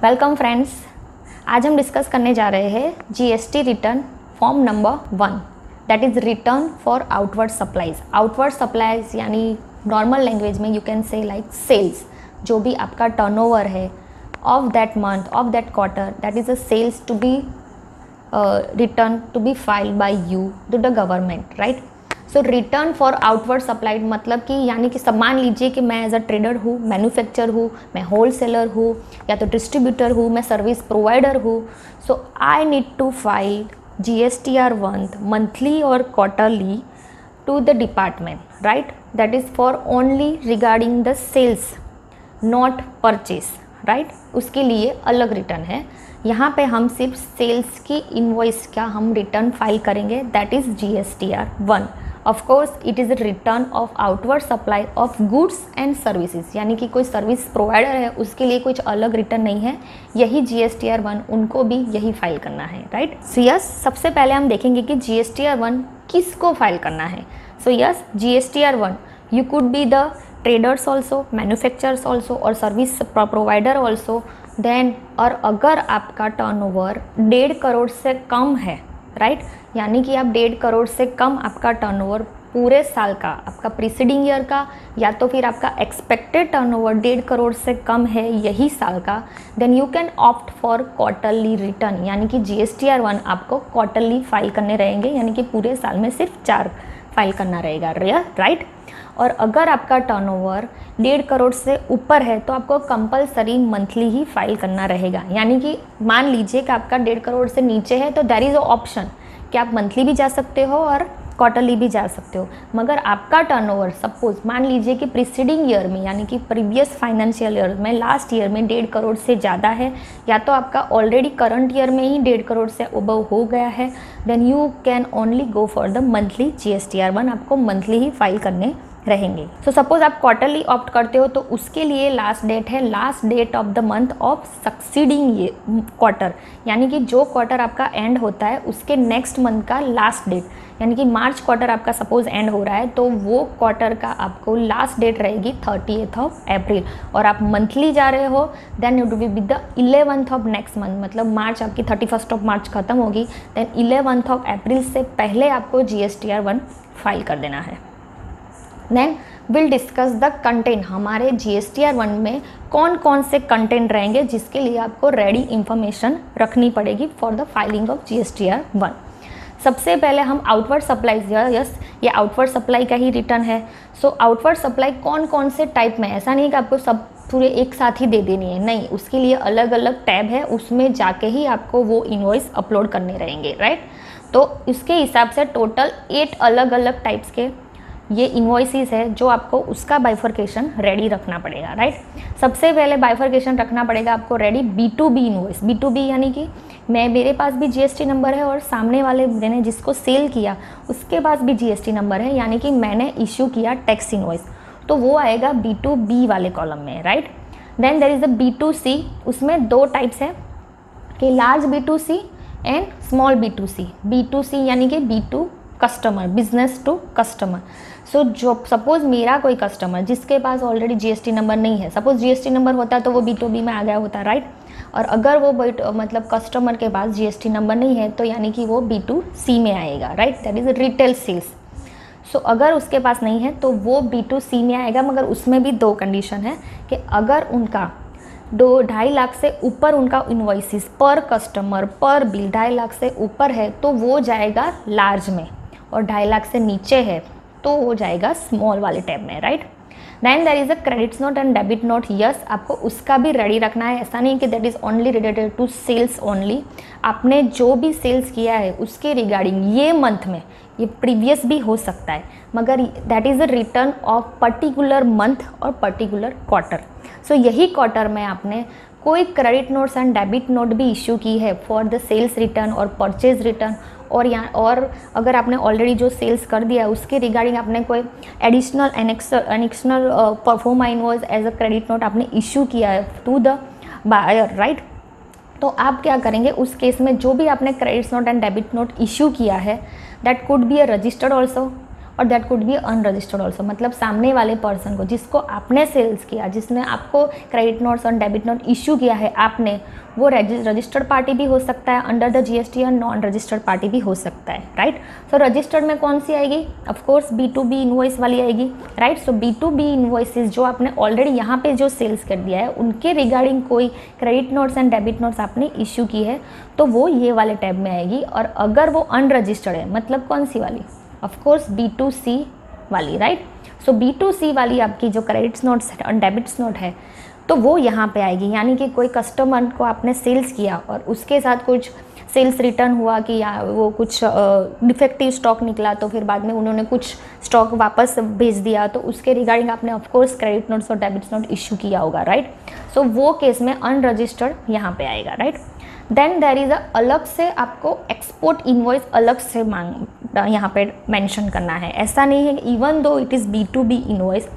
Welcome friends. आज हम discuss करने जा रहे हैं GST return form number 1, that is return for outward supplies. Outward supplies यानी नॉर्मल लैंग्वेज में you can say like sales, जो भी आपका टर्नओवर है of that month, of that quarter, that is a sales to be return to be filed by you to the government, right. So return for outward supplied मतलब कि यानी कि सब मान लीजिए कि मैं एज अ ट्रेडर हूँ, मैन्युफैक्चर हूँ, मैं होल सेलर हूँ या तो डिस्ट्रीब्यूटर हूँ, मैं सर्विस प्रोवाइडर हूँ। So I need to file GSTR1 monthly और quarterly to the department, right. That is for only regarding the sales, not purchase, right. उसके लिए अलग रिटर्न है। यहाँ पे हम सिर्फ सेल्स की इनवॉइस का हम रिटर्न फाइल करेंगे, that is GSTR1। Of course it is a return of outward supply of goods and services, यानी कि कोई सर्विस प्रोवाइडर है उसके लिए कुछ अलग रिटर्न नहीं है, यही GSTR1 उनको भी यही फाइल करना है, राइट। सो यस, सबसे पहले हम देखेंगे कि GSTR1 किसको फाइल करना है। So yes, GSTR1 you could be the traders also, manufacturers also और सर्विस प्रोवाइडर ऑल्सो। देन और अगर आपका टर्नओवर 1.5 करोड़ से कम है, राइट, यानी कि आप 1.5 करोड़ से कम आपका टर्नओवर पूरे साल का, आपका प्रीसीडिंग ईयर का या तो फिर आपका एक्सपेक्टेड टर्नओवर 1.5 करोड़ से कम है यही साल का, then you can opt for quarterly return, यानी कि GSTR1 आपको क्वार्टरली फाइल करने रहेंगे, यानी कि पूरे साल में सिर्फ 4 फाइल करना रहेगा, राइट। और अगर आपका टर्नओवर 1.5 करोड़ से ऊपर है तो आपको कंपलसरी मंथली ही फाइल करना रहेगा। यानी कि मान लीजिए कि आपका 1.5 करोड़ से नीचे है तो देयर इज़ अ ऑप्शन कि आप मंथली भी जा सकते हो और क्वार्टरली भी जा सकते हो। मगर आपका टर्नओवर सपोज मान लीजिए कि प्रीसीडिंग ईयर में यानी कि प्रीवियस फाइनेंशियल ईयर में, लास्ट ईयर में 1.5 करोड़ से ज़्यादा है या तो आपका ऑलरेडी करंट ईयर में ही 1.5 करोड़ से अबव हो गया है, then you can only go for the monthly GSTR1, आपको मंथली ही फाइल करने रहेंगे। सो सपोज आप क्वार्टरली ऑप्ट करते हो तो उसके लिए लास्ट डेट है last date of the month of succeeding ये क्वार्टर, यानी कि जो क्वार्टर आपका एंड होता है उसके नेक्स्ट मंथ का लास्ट डेट, यानी कि मार्च क्वार्टर आपका सपोज एंड हो रहा है तो वो क्वार्टर का आपको लास्ट डेट रहेगी 30th ऑफ अप्रैल, और आप मंथली जा रहे हो then it will be the 11th of next month, मतलब मार्च आपकी 31st ऑफ मार्च खत्म होगी, देन 11th ऑफ अप्रैल से पहले आपको GSTR1 फाइल कर देना है। Then will discuss the content, हमारे GSTR1 में कौन कौन से कंटेंट रहेंगे जिसके लिए आपको रेडी इंफॉर्मेशन रखनी पड़ेगी for the filing of GSTR1। सबसे पहले हम आउटवर्ड सप्लाई, यस ये आउटवर्ड सप्लाई का ही रिटर्न है। सो आउटवर्ड सप्लाई कौन कौन से टाइप में, ऐसा नहीं कि आपको सब पूरे एक साथ ही दे देनी है, नहीं, उसके लिए अलग अलग टैब है, उसमें जाके ही आपको वो इनवॉइस अपलोड करने रहेंगे, राइट। तो इसके हिसाब से टोटल 8 अलग अलग टाइप्स के ये इन्वॉइसेस है जो आपको उसका बाइफर्केशन रेडी रखना पड़ेगा, राइट। सबसे पहले बाइफर्केशन रखना पड़ेगा आपको रेडी B2B इन्वॉइस। B2B यानी कि मेरे पास भी GST नंबर है और सामने वाले मैंने जिसको सेल किया उसके पास भी GST नंबर है, यानी कि मैंने इश्यू किया टैक्स इन्वॉइस, तो वो आएगा B2B वाले कॉलम में, right. Then there is a B2C, उसमें 2 टाइप्स है कि large B2C and small B2C। B2C यानी कि B2 customer, business to customer. So जो सपोज़ मेरा कोई कस्टमर जिसके पास ऑलरेडी GST नंबर नहीं है, सपोज़ GST नंबर होता तो वो B2B में आ गया होता, राइट। और अगर वो मतलब कस्टमर के पास GST नंबर नहीं है तो यानी कि वो B2C में आएगा, right, that is retail sales. So अगर उसके पास नहीं है तो वो B2C में आएगा, मगर उसमें भी 2 कंडीशन है कि अगर उनका 2.5 लाख से ऊपर उनका इन्वॉइसेस पर कस्टमर पर बिल 2.5 लाख से ऊपर है तो वो जाएगा लार्ज में, और 2.5 लाख से नीचे है तो वो जाएगा स्मॉल वाले टैब में, right. Then there is a credits note and debit note, yes आपको उसका भी रेडी रखना है। ऐसा नहीं कि that is only related to sales only, आपने जो भी सेल्स किया है उसके रिगार्डिंग ये मंथ में, ये प्रीवियस भी हो सकता है, मगर that is a return of particular month और पर्टिकुलर क्वार्टर। सो यही क्वार्टर में आपने कोई credit notes and debit note भी इश्यू की है फॉर द सेल्स रिटर्न और परचेज रिटर्न, और अगर आपने ऑलरेडी जो सेल्स कर दिया है उसके रिगार्डिंग आपने कोई additional annexational proforma invoice as a credit note आपने इश्यू किया है टू द बायर, राइट। तो आप क्या करेंगे उस केस में, जो भी आपने credit note and debit note issue किया है that could be a registered also, और that could be unregistered also, मतलब सामने वाले पर्सन को जिसको आपने सेल्स किया, जिसने आपको क्रेडिट नोट्स और डेबिट नोट इशू किया है आपने, वो रजिस्टर्ड पार्टी भी हो सकता है अंडर द जीएसटी और नॉन रजिस्टर्ड पार्टी भी हो सकता है, राइट। सो रजिस्टर्ड में कौन सी आएगी, ऑफकोर्स B2B इनवॉइस वाली आएगी, राइट। सो B2B इनवॉइसेज जो आपने ऑलरेडी यहाँ पे जो सेल्स कर दिया है उनके रिगार्डिंग कोई credit notes and debit notes आपने इशू की है तो वो ये वाले टैब में आएगी। और अगर वो अनरजिस्टर्ड है, मतलब कौन सी वाली, ऑफकोर्स B2C वाली, राइट। सो B2C वाली आपकी जो क्रेडिट्स नोट्स और डेबिट्स नोट है तो वो यहाँ पे आएगी, यानी कि कोई कस्टमर को आपने सेल्स किया और उसके साथ कुछ सेल्स रिटर्न हुआ कि या वो कुछ डिफेक्टिव स्टॉक निकला तो फिर बाद में उन्होंने कुछ स्टॉक वापस भेज दिया, तो उसके रिगार्डिंग आपने ऑफकोर्स क्रेडिट नोट्स और डेबिट्स नोट इशू किया होगा, राइट। सो वो केस में अनरजिस्टर्ड यहाँ पे आएगा, राइट। देन देयर इज़ अलग से आपको एक्सपोर्ट इनवॉइस अलग से यहाँ पे मेंशन करना है। ऐसा नहीं है इवन दो इट इज़ B2B इनवॉइस,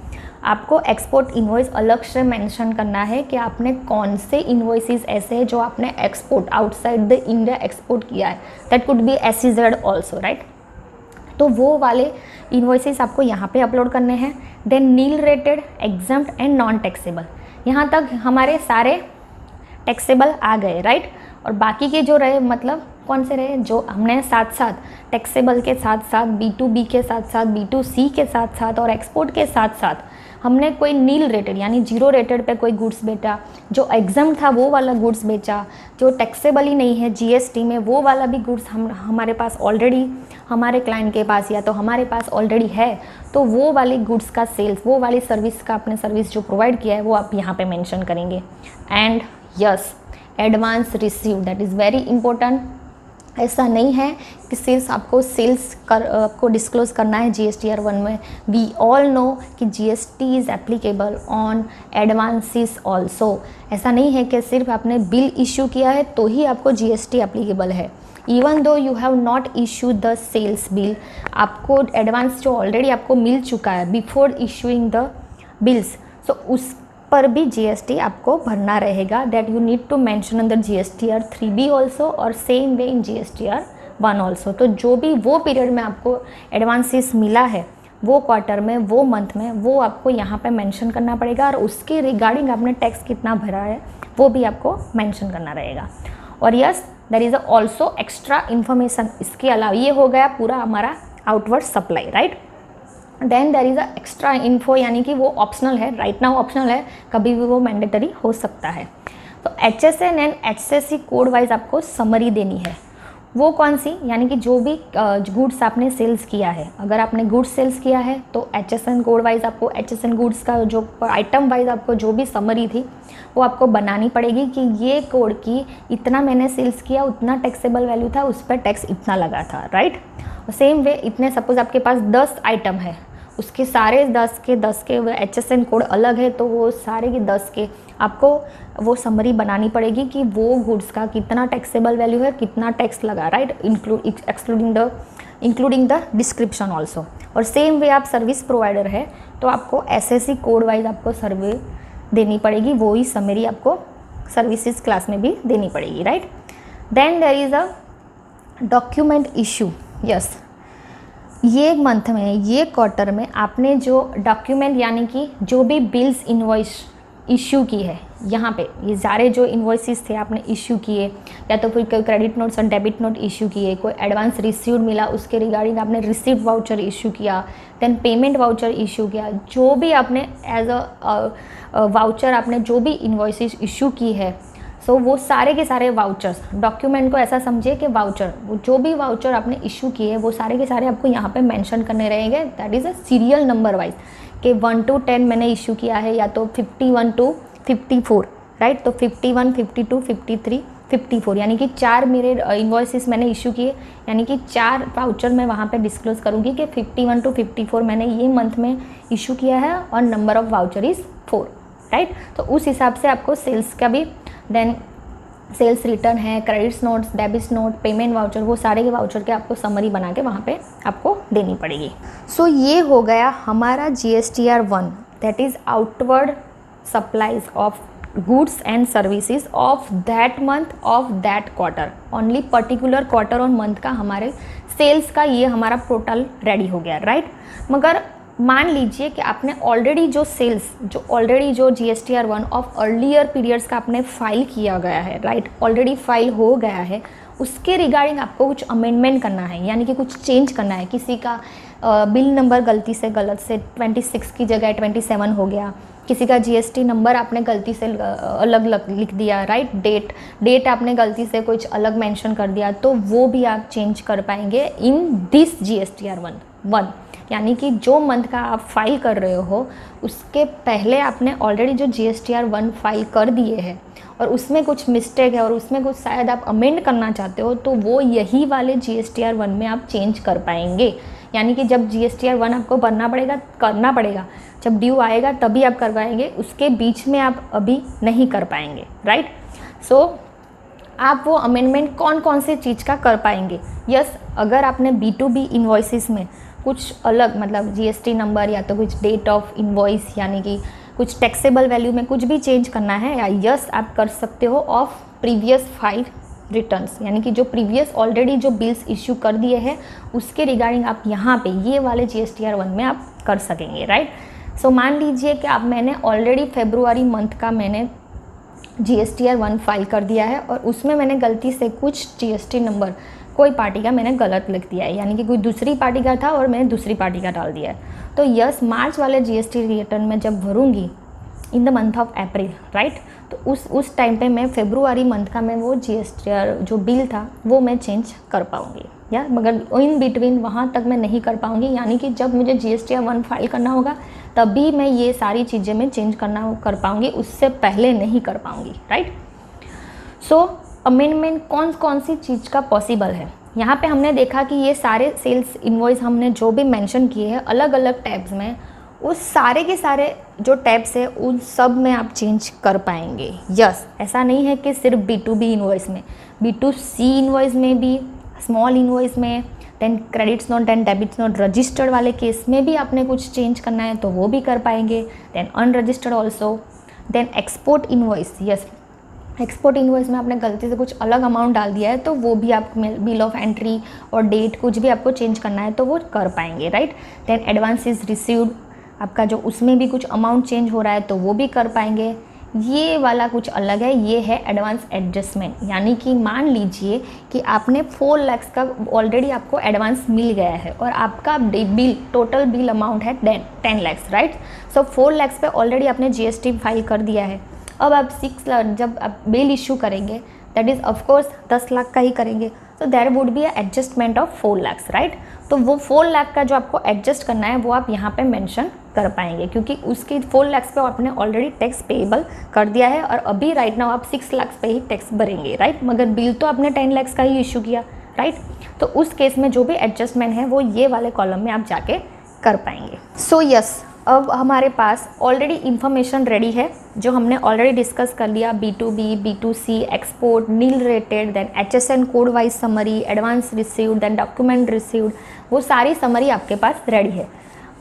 आपको एक्सपोर्ट इनवॉइस अलग से मेंशन करना है कि आपने कौन से इनवॉइसेस ऐसे हैं जो आपने export outside the India export किया है, that could B SEZ also, right. तो वो वाले इनवॉइसेस आपको यहाँ पे अपलोड करने हैं। Then nil rated, exempt and non taxable, यहाँ तक हमारे सारे टैक्सेबल आ गए, राइट। और बाकी के जो रहे मतलब कौन से रहे, जो हमने साथ साथ टैक्सेबल के साथ साथ B2B के साथ साथ B2C के साथ साथ और एक्सपोर्ट के साथ साथ हमने कोई नील रेटेड यानी जीरो रेटेड पे कोई गुड्स बेचा, जो एग्जाम था वो वाला गुड्स बेचा, जो टैक्सेबल ही नहीं है जीएसटी में वो वाला भी गुड्स हमारे पास ऑलरेडी हमारे क्लाइंट के पास या तो हमारे पास ऑलरेडी है, तो वो वाली गुड्स का सेल्स, वो वाली सर्विस का आपने सर्विस जो प्रोवाइड किया है वो आप यहाँ पे मेंशन करेंगे। And yes, advance receive, that is very important. ऐसा नहीं है कि सिर्फ आपको आपको डिस्क्लोज करना है GSTR 1 में। वी ऑल नो कि GST is applicable on advances also. ऐसा नहीं है कि सिर्फ आपने बिल इशू किया है तो ही आपको GST एप्लीकेबल है। Even though you have not issue the sales bill, आपको एडवांस जो ऑलरेडी आपको मिल चुका है before issuing the bills, so उस पर भी GST आपको भरना रहेगा। That you need to mention under GSTR 3B also और same way in GSTR 1 also. तो जो भी वो पीरियड में आपको एडवांसेस मिला है वो क्वार्टर में, वो मंथ में, वो आपको यहाँ पे मेंशन करना पड़ेगा और उसके रिगार्डिंग आपने टैक्स कितना भरा है वो भी आपको मेंशन करना रहेगा। और yes, there is also extra information, इसके अलावा ये हो गया पूरा हमारा outward supply, right. Then there is a extra info, यानी कि वो ऑप्शनल है, राइट नाउ ऑप्शनल है, कभी भी वो मैंडेटरी हो सकता है। तो HSN and HSC code wise आपको समरी देनी है। वो कौन सी, यानी कि जो भी गुड्स आपने सेल्स किया है, अगर आपने गुड्स सेल्स किया है तो HSN कोड वाइज आपको HSN गुड्स का जो आइटम वाइज आपको जो भी समरी थी वो आपको बनानी पड़ेगी कि ये कोड की इतना मैंने सेल्स किया, उतना टैक्सेबल वैल्यू था, उस पर टैक्स इतना लगा था, राइट। सेम वे इतने, सपोज आपके पास 10 आइटम है, उसके सारे 10 के HSN कोड अलग है, तो वो सारे के 10 के आपको वो समरी बनानी पड़ेगी कि वो गुड्स का कितना टैक्सेबल वैल्यू है, कितना टैक्स लगा, right, including the description also. और सेम वे आप सर्विस प्रोवाइडर है तो आपको SSC कोड वाइज आपको सर्वे देनी पड़ेगी, वो ही समरी आपको सर्विसेज क्लास में भी देनी पड़ेगी, right. Then there is a document issue. Yes, ये मंथ में, ये क्वार्टर में आपने जो डॉक्यूमेंट यानी कि जो भी बिल्स इनवॉइस इशू की है, यहाँ पे ये सारे जो इन्वॉइसेस थे आपने इशू किए, या तो फिर कोई क्रेडिट नोट्स और डेबिट नोट इशू किए, कोई एडवांस रिसीव्ड मिला उसके रिगार्डिंग आपने रिसीव्ड वाउचर इशू किया, देन पेमेंट वाउचर इशू किया, जो भी आपने एज अ वाउचर आपने जो भी इन्वॉइसेस इशू की है, सो वो सारे के सारे वाउचर्स, डॉक्यूमेंट को ऐसा समझिए कि वाउचर, वो जो भी वाउचर आपने इशू किए वो सारे के सारे आपको यहाँ पे मेंशन करने रहेंगे। That is a serial number wise कि 1 to 10 मैंने इशू किया है, या तो 51 to 54, राइट। तो 51, 52, 53, 54 यानी कि 4 मेरे इन्वॉइसेस मैंने इशू किए, यानी कि 4 वाउचर मैं वहाँ पे डिस्क्लोज करूँगी कि 51 to 54 मैंने ये मंथ में इशू किया है और number of voucher is 4, right. तो उस हिसाब से आपको सेल्स का भी, देन सेल्स रिटर्न है, credits notes, debits note, payment voucher, वो सारे के वाउचर के आपको समरी बना के वहाँ पे आपको देनी पड़ेगी। सो ये हो गया हमारा GSTR 1, that is outward supplies of goods and services of that month of that quarter, only particular quarter और मंथ का हमारे सेल्स का ये हमारा टोटल रेडी हो गया, राइट। मगर मान लीजिए कि आपने ऑलरेडी जो सेल्स जो GSTR1 ऑफ अर्लियर पीरियड्स का आपने फाइल किया गया है, राइट, ऑलरेडी फाइल हो गया है, उसके रिगार्डिंग आपको कुछ अमेंडमेंट करना है, यानी कि कुछ चेंज करना है। किसी का बिल नंबर गलती से गलत से 26 की जगह 27 हो गया, किसी का GST नंबर आपने गलती से अलग लिख दिया, राइट, डेट आपने गलती से कुछ अलग मेंशन कर दिया, तो वो भी आप चेंज कर पाएंगे इन दिस GSTR1। यानी कि जो मंथ का आप फाइल कर रहे हो उसके पहले आपने ऑलरेडी जो GSTR1 फाइल कर दिए हैं और उसमें कुछ मिस्टेक है और उसमें कुछ शायद आप अमेंड करना चाहते हो, तो वो यही वाले GSTR1 में आप चेंज कर पाएंगे। यानी कि जब GSTR1 आपको करना पड़ेगा, जब ड्यू आएगा तभी आप करवाएंगे, उसके बीच में आप अभी नहीं कर पाएंगे, राइट। सो आप वो अमेंडमेंट कौन कौन से चीज़ का कर पाएंगे। यस, अगर आपने B2B इन्वॉइसेस में कुछ अलग मतलब GST नंबर या तो कुछ डेट ऑफ इन्वॉइस यानी कि कुछ टैक्सेबल वैल्यू में कुछ भी चेंज करना है, या यस आप कर सकते हो ऑफ प्रीवियस फाइल रिटर्न्स, यानी कि जो प्रीवियस ऑलरेडी जो बिल्स इश्यू कर दिए हैं उसके रिगार्डिंग आप यहाँ पे ये वाले GSTR1 में आप कर सकेंगे, राइट। सो मान लीजिए कि मैंने ऑलरेडी फरवरी मंथ का मैंने GSTR1 फाइल कर दिया है और उसमें मैंने गलती से कुछ GST नंबर कोई पार्टी का मैंने गलत लिख दिया है, यानी कि कोई दूसरी पार्टी का था और मैंने दूसरी पार्टी का डाल दिया है। तो यस, मार्च वाले GST रिटर्न में जब भरूंगी in the month of April, right, तो उस टाइम पे मैं फरवरी मंथ का मैं वो GSTR जो बिल था वो मैं चेंज कर पाऊँगी, या मगर इन बिटवीन वहाँ तक मैं नहीं कर पाऊँगी। यानी कि जब मुझे GSTR1 फाइल करना होगा तभी मैं ये सारी चीज़ें मैं चेंज कर पाऊँगी, उससे पहले नहीं कर पाऊँगी, राइट। सो अमेंडमेंट कौन सी चीज़ का पॉसिबल है। यहाँ पे हमने देखा कि ये सारे सेल्स इनवॉइस हमने जो भी मेंशन किए हैं अलग अलग टैब्स में, उस सारे के सारे जो टैब्स है उन सब में आप चेंज कर पाएंगे। यस, ऐसा नहीं है कि सिर्फ B2B इनवॉइस में, B2C इनवॉइस में भी, स्मॉल इनवॉइस में, then credits note and debits note registered वाले केस में भी आपने कुछ चेंज करना है तो वो भी कर पाएंगे। Then unregistered also, then export invoice, yes, export invoice में आपने गलती से कुछ अलग अमाउंट डाल दिया है तो वो भी आप बिल ऑफ एंट्री और डेट कुछ भी आपको चेंज करना है तो वो कर पाएंगे, right. Then advance is received, आपका जो उसमें भी कुछ अमाउंट चेंज हो रहा है तो वो भी कर पाएंगे। ये वाला कुछ अलग है, ये है एडवांस एडजस्टमेंट, यानी कि मान लीजिए कि आपने 4 लाख का ऑलरेडी आपको एडवांस मिल गया है और आपका बिल टोटल बिल अमाउंट है 10 लाख, राइट। सो 4 लाख पे ऑलरेडी आपने GST फाइल कर दिया है। अब आप 6 लाख जब आप बिल इशू करेंगे दैट इज़ ऑफकोर्स 10 लाख का ही करेंगे, तो there would be adjustment of 4 lakh, right. तो वो 4 लाख का जो आपको एडजस्ट करना है वो आप यहाँ पे मेंशन कर पाएंगे, क्योंकि उसकी 4 लाख पे आपने ऑलरेडी टैक्स पेएबल कर दिया है और अभी राइट नाउ आप 6 लाख पे ही टैक्स भरेंगे, राइट। मगर बिल तो आपने 10 लाख का ही इशू किया, राइट। तो उस केस में जो भी एडजस्टमेंट है वो ये वाले कॉलम में आप जाके कर पाएंगे। सो यस, अब हमारे पास ऑलरेडी इन्फॉर्मेशन रेडी है जो हमने ऑलरेडी डिस्कस कर लिया, B2B, B2C, export, nil rated, then HSN code wise summary, advance received, then document received, वो सारी समरी आपके पास रेडी है।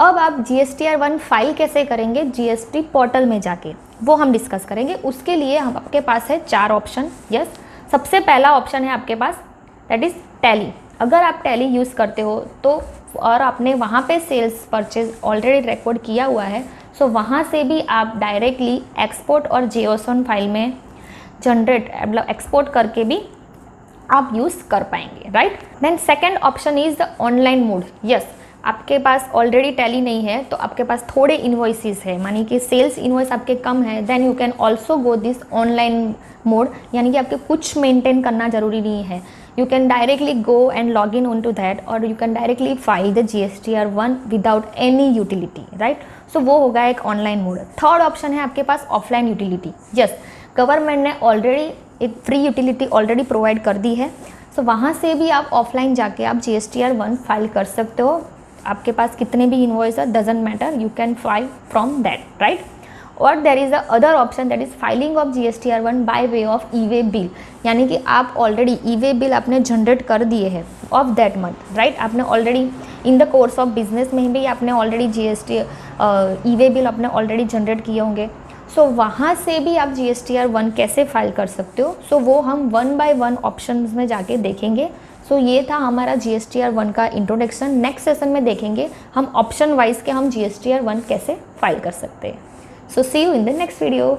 अब आप GSTR1 फाइल कैसे करेंगे GST पोर्टल में जाके, वो हम डिस्कस करेंगे। उसके लिए हम आपके पास है 4 ऑप्शन। यस, सबसे पहला ऑप्शन है आपके पास दैट इज़ टैली। अगर आप टैली यूज़ करते हो तो और आपने वहाँ पे सेल्स परचेज ऑलरेडी रिकॉर्ड किया हुआ है, सो वहाँ से भी आप डायरेक्टली एक्सपोर्ट और JSON फाइल में जनरेट मतलब एक्सपोर्ट करके भी आप यूज़ कर पाएंगे, right. Then second option is the online mode. Yes, आपके पास ऑलरेडी टैली नहीं है तो आपके पास थोड़े इन्वॉइसेस है, मानी कि सेल्स इन्वॉइस आपके कम है, then you can also go this online mode, यानी कि आपके कुछ मेंटेन करना ज़रूरी नहीं है। You can directly go and log in onto that or you can directly file the GSTR1 without any utility, right? So वो होगा एक ऑनलाइन मोड। थर्ड ऑप्शन है आपके पास ऑफलाइन यूटिलिटी। यस, गवर्नमेंट ने ऑलरेडी एक फ्री यूटिलिटी ऑलरेडी प्रोवाइड कर दी है, सो वहाँ से भी आप ऑफलाइन जाके आप GSTR1 फाइल कर सकते हो। आपके पास कितने भी इन्वॉइस है doesn't matter, you can file from that, right. और there is the other option that is filing of GSTR1 by way of e-way bill, यानी कि आप ऑलरेडी ई-वे बिल आपने जनरेट कर दिए हैं ऑफ दैट मंथ, राइट। आपने already in the course of business में भी आपने ऑलरेडी GST ई-वे बिल आपने ऑलरेडी जनरेट किए होंगे, सो वहाँ से भी आप GSTR 1 कैसे फाइल कर सकते हो, सो वो हम 1 बाय 1 ऑप्शंस में जाके देखेंगे। सो ये था हमारा GSTR 1 का इंट्रोडक्शन। नेक्स्ट सेशन में देखेंगे हम ऑप्शन वाइज के हम GSTR 1 कैसे फाइल कर सकते हैं। So see you in the next video.